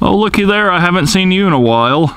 Oh, looky there, I haven't seen you in a while.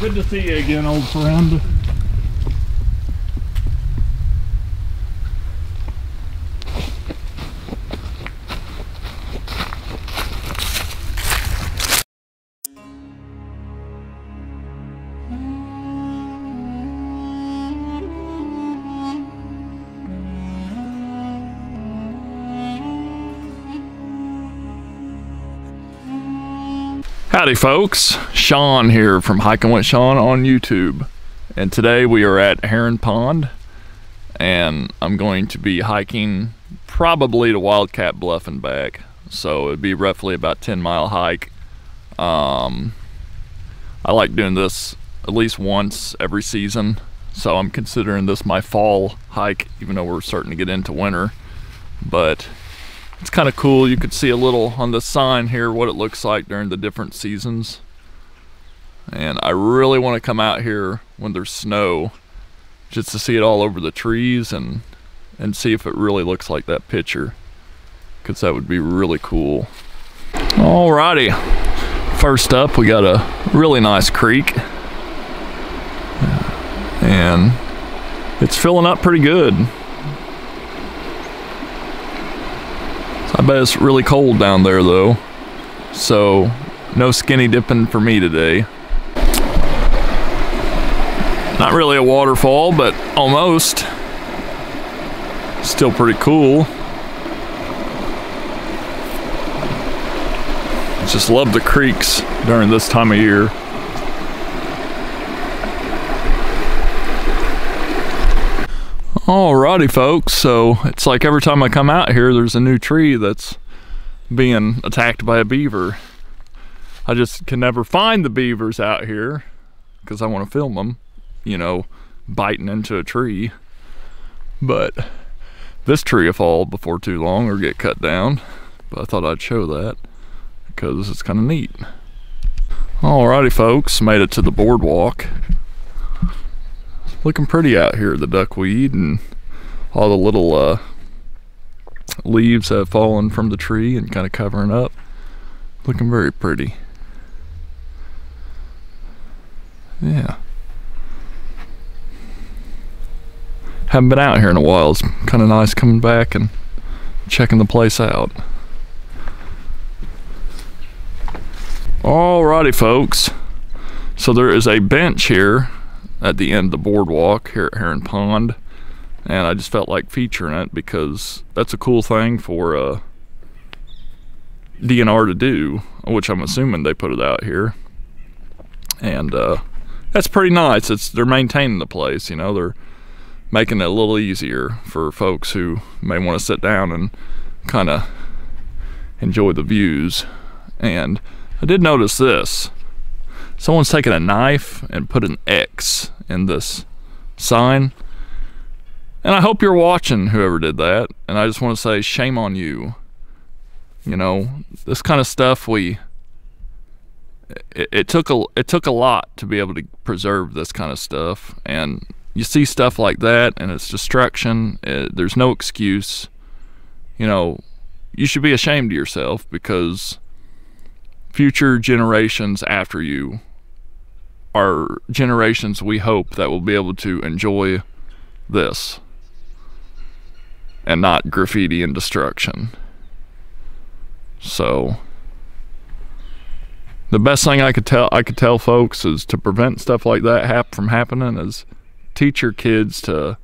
Good to see you again, old friend. Howdy folks, Shawn here from Hiking with Shawn on YouTube, and today we are at Heron Pond and I'm going to be hiking probably to Wildcat Bluff and back, so it'd be roughly about 10-mile hike. I like doing this at least once every season, so I'm considering this my fall hike even though we're starting to get into winter. But it's kind of cool. You could see a little on the sign here what it looks like during the different seasons. And I really want to come out here when there's snow just to see it all over the trees and see if it really looks like that picture, because that would be really cool. Alrighty, first up we got a really nice creek and it's filling up pretty good. I bet it's really cold down there though, so no skinny dipping for me today. Not really a waterfall, but almost. Still pretty cool. Just love the creeks during this time of year. Alrighty folks, so it's like every time I come out here there's a new tree that's being attacked by a beaver. I just can never find the beavers out here because I want to film them, you know, biting into a tree. But this tree will fall before too long or get cut down, but I thought I'd show that because it's kind of neat. Alrighty folks, made it to the boardwalk. Looking pretty out here, the duckweed and all the little leaves have fallen from the tree and kind of covering up. Looking very pretty. Yeah. Haven't been out here in a while. It's kind of nice coming back and checking the place out. Alrighty folks, so there is a bench here at the end of the boardwalk here at Heron Pond, and I just felt like featuring it because that's a cool thing for DNR to do, which I'm assuming they put it out here, and that's pretty nice. They're maintaining the place, you know, they're making it a little easier for folks who may want to sit down and kind of enjoy the views. And I did notice this. Someone's taken a knife and put an X in this sign. And I hope you're watching, whoever did that. And I just want to say, shame on you. You know, this kind of stuff, it took a lot to be able to preserve this kind of stuff. And you see stuff like that and it's destruction. There's no excuse. You know, you should be ashamed of yourself, because future generations after you are generations we hope that will be able to enjoy this and not graffiti and destruction. So the best thing I could tell folks is to prevent stuff like that from happening is teach your kids to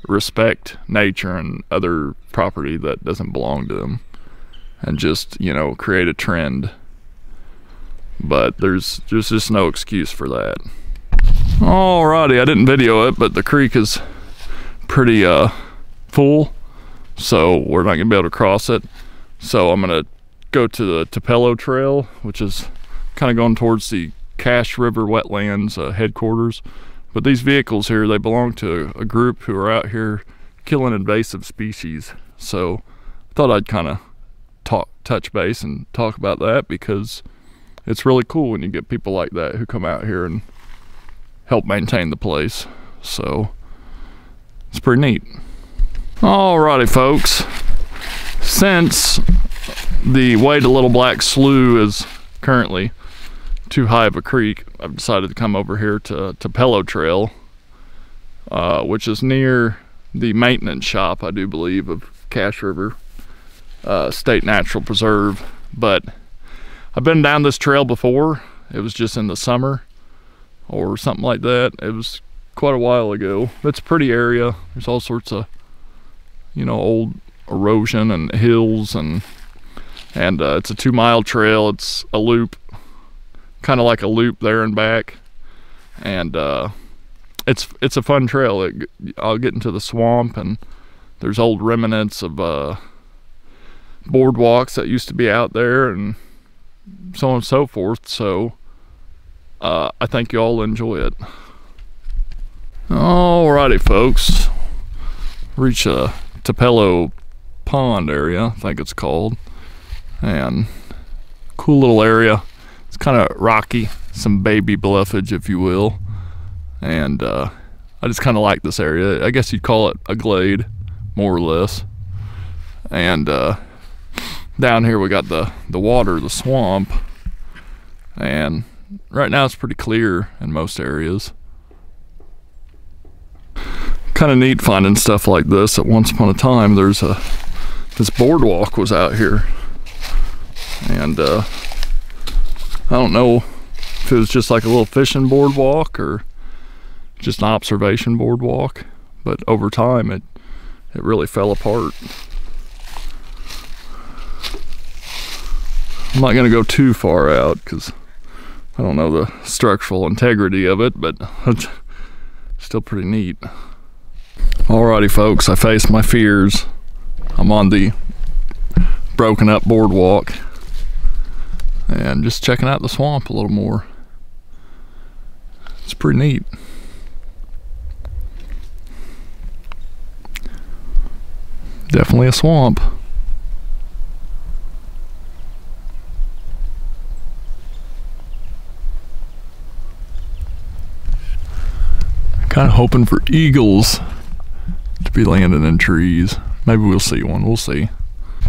respect nature and other property that doesn't belong to them, and just, you know, create a trend. But there's just no excuse for that. Alrighty, I didn't video it, but the creek is pretty full, so we're not gonna be able to cross it. So I'm gonna go to the Tupelo Trail, which is kind of going towards the Cache River Wetlands headquarters. But these vehicles here, they belong to a group who are out here killing invasive species. So I thought I'd kind of touch base and talk about that, because it's really cool when you get people like that who come out here and help maintain the place. So it's pretty neat. Alrighty folks, since the way to Little Black Slough is currently too high of a creek, I've decided to come over here to Tupelo Trail, which is near the maintenance shop, I do believe, of Cache River State Natural Preserve. But I've been down this trail before. It was just in the summer or something like that. It was quite a while ago. It's a pretty area. There's all sorts of, you know, old erosion and hills, and it's a 2-mile trail. It's a loop, kind of like a loop there and back, and it's a fun trail. I'll get into the swamp, and there's old remnants of boardwalks that used to be out there, and so on and so forth. So I think you all enjoy it. Alrighty folks, reach a Capello Pond area, I think it's called, and cool little area. It's kind of rocky, some baby bluffage, if you will, and I just kind of like this area. I guess you'd call it a glade, more or less. And down here we got the water, the swamp, and right now it's pretty clear in most areas. Kind of neat finding stuff like this. At once upon a time, there's this boardwalk was out here, and I don't know if it was just like a little fishing boardwalk or just an observation boardwalk, but over time it really fell apart. I'm not gonna go too far out because I don't know the structural integrity of it, but it's still pretty neat. Alrighty folks, I faced my fears. I'm on the broken up boardwalk and just checking out the swamp a little more. It's pretty neat. Definitely a swamp. Kind of hoping for eagles to be landing in trees. Maybe we'll see one, we'll see.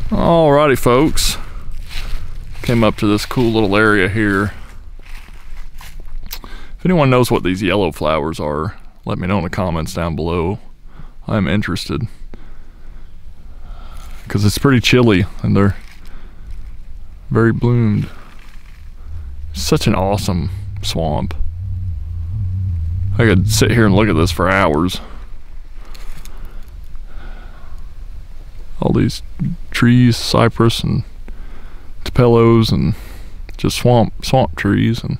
Alrighty folks, came up to this cool little area here. If anyone knows what these yellow flowers are, let me know in the comments down below. I'm interested, because it's pretty chilly and they're very bloomed. Such an awesome swamp. I could sit here and look at this for hours. All these trees, cypress and tupelos, and just swamp trees, and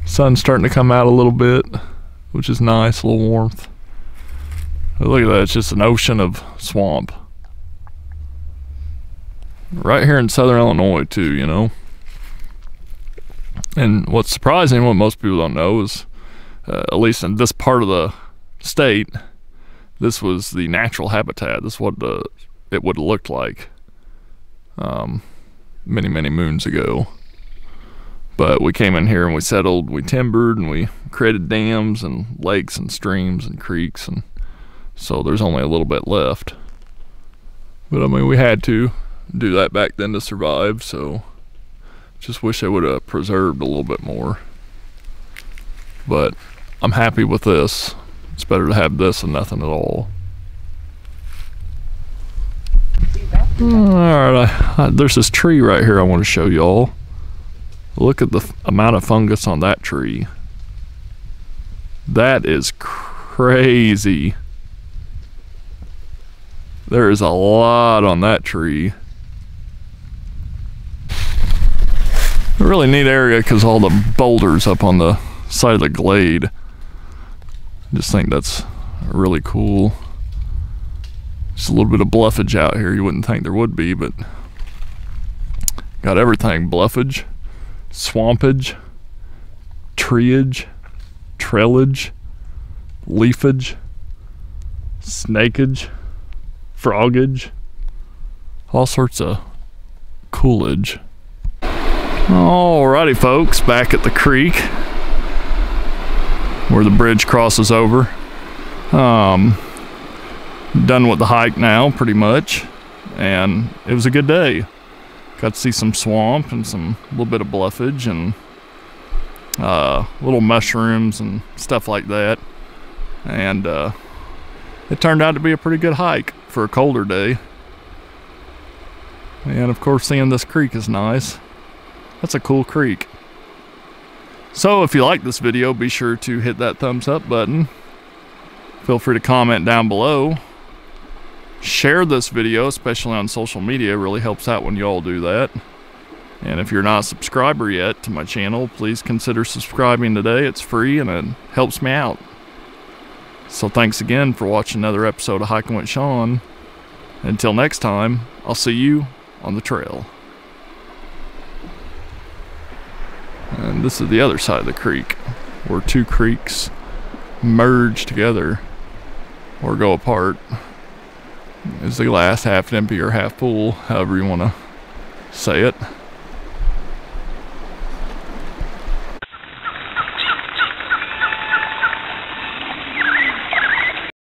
sun's starting to come out a little bit, which is nice, a little warmth. But look at that, it's just an ocean of swamp. Right here in southern Illinois too, you know. And what's surprising, what most people don't know, is at least in this part of the state, this was the natural habitat. This is what it would have looked like many moons ago. But we came in here and we settled, we timbered, and we created dams and lakes and streams and creeks, and so there's only a little bit left. But I mean, we had to do that back then to survive, so just wish I would have preserved a little bit more. But I'm happy with this. It's better to have this than nothing at all. Alright, there's this tree right here I want to show y'all. Look at the amount of fungus on that tree. That is crazy. There is a lot on that tree. A really neat area because all the boulders up on the side of the glade. I just think that's really cool. Just a little bit of bluffage out here. You wouldn't think there would be, but got everything. Bluffage, swampage, treeage, trailage, leafage, snakeage, frogage, all sorts of coolage. Alrighty folks, back at the creek where the bridge crosses over. done with the hike now, pretty much, and it was a good day. Got to see some swamp and some little bit of bluffage and little mushrooms and stuff like that, and it turned out to be a pretty good hike for a colder day. And of course, seeing this creek is nice. That's a cool creek. So if you like this video, be sure to hit that thumbs up button. Feel free to comment down below. Share this video, especially on social media. It really helps out when you all do that. And if you're not a subscriber yet to my channel, please consider subscribing today. It's free and it helps me out. So thanks again for watching another episode of Hiking with Shawn. Until next time, I'll see you on the trail. And this is the other side of the creek, where two creeks merge together or go apart. Is the glass half empty or half full, however you want to say it.